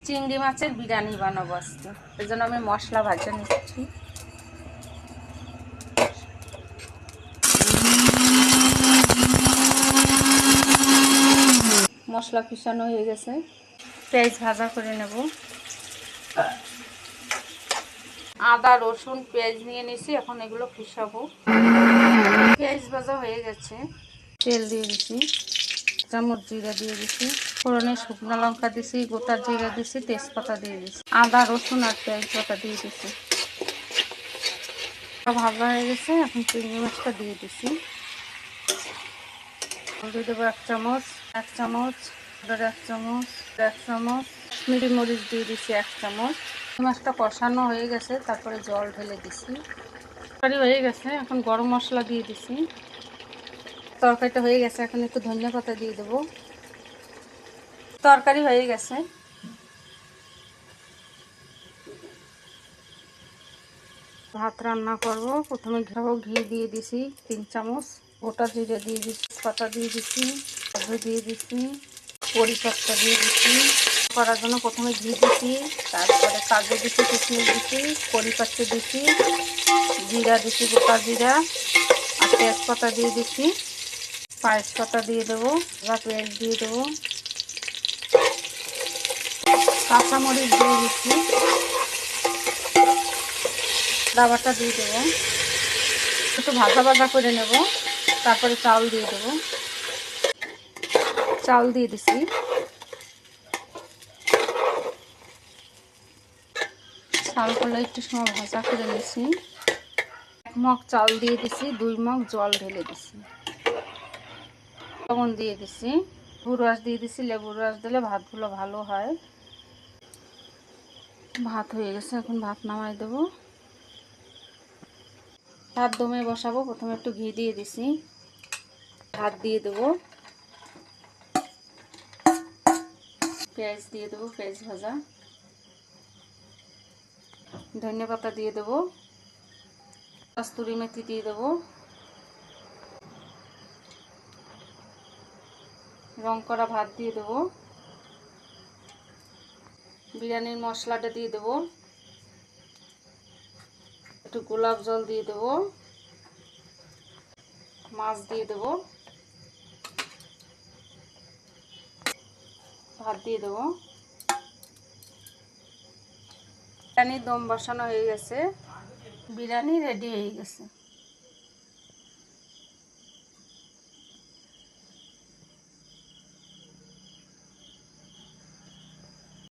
চিংড়ি মাছের বিরিয়ানি বানাবো আজকে। এই জন্য আমি মশলা ভাজা নিচ্ছি। মশলা পিষানো হয়ে গেছে, পেঁয়াজ ভাজা করে নেব। আদা রসুন পেঁয়াজ নিয়ে নিয়েছি, এখন এগুলো পিষাবো। পেঁয়াজ ভাজা হয়ে গেছে, তেল দিয়ে দিচ্ছি, চামচ জিরা দিয়ে দিচ্ছি, ফোড়নে শুকনো লঙ্কা দিছি, গোটা জিরা দিছি, তেজপাতা দিয়ে দিচ্ছি, আদা রসুন আর পেঁয়াজ বাটা দিয়ে দিচ্ছি। ভাজা হয়ে গেছে, এখন চিংড়ি মাছটা দিয়ে দিচ্ছি। দিয়ে দেবো এক চামচ, এক চামচ, এক চামচ, এক চামচ, কাশ্মীরি মরিচ দিয়ে দিচ্ছি এক চামচ। মাছটা কষানো হয়ে গেছে, তারপরে জল ঢেলে দিছি। তরকারি হয়ে গেছে, এখন গরম মশলা দিয়ে দিছি। তরকারিটা হয়ে গেছে, এখন একটু ধনিয়া পাতা দিয়ে দেবো। তরকারি হয়ে গেছে, ভাত রান্না করব। প্রথমে ঘি দিয়ে দিছি 3 চামচ, গোটা জিরে দিয়ে দিচ্ছি, পাতা দিয়ে দিচ্ছি, কাজু দিয়ে দিচ্ছি, কড়ি পাতা দিয়ে দিচ্ছি। করার জন্য প্রথমে ঘি দিচ্ছি, তারপরে কাজু দিচ্ছি, কিশমিশ দিচ্ছি, কড়ি পাতা দিচ্ছি, জিরা দিচ্ছি, গোটা জিরা আর তেজপাতা দিয়ে দিচ্ছি, পায়েস পাতা দিয়ে দেবো, বা পেঁয়াজ দিয়ে দেবো, কাঁচামরিচ দিয়ে দিচ্ছি, দাবাটা দিয়ে দেবো, একটু ভাজা ভাজা করে নেব। তারপরে চাল দিয়ে দেবো, চাল দিয়ে দিচ্ছি, চালগুলো একটু সময় ভাজা করে নিচ্ছি। 1 মগ চাল দিয়ে দিচ্ছি, 2 মগ জল ঢেলে দিচ্ছি, লবণ দিয়ে দিচ্ছি, লেবুর রস দিয়ে দিচ্ছি। লেবুর রস দিলে ভাতগুলো ভালো হয়। ভাত হয়ে গেছে, এখন ভাত নামাই দেবো। ভাত দমে বসাবো। প্রথমে একটু ঘি দিয়ে দিছি, ভাত দিয়ে দেবো, পেঁয়াজ দিয়ে দেবো, পেঁয়াজ ভাজা, ধনিয়া পাতা দিয়ে দেবো, কস্তুরি মেথি দিয়ে দেবো, রং করা ভাত দিয়ে দেবো, বিরিয়ানির মশলাটা দিয়ে দেবো, একটু গোলাপ জল দিয়ে দেবো, মাছ দিয়ে দেবো, ভাত দিয়ে দেবো। বিরিয়ানির দম বসানো হয়ে গেছে, বিরিয়ানি রেডি হয়ে গেছে।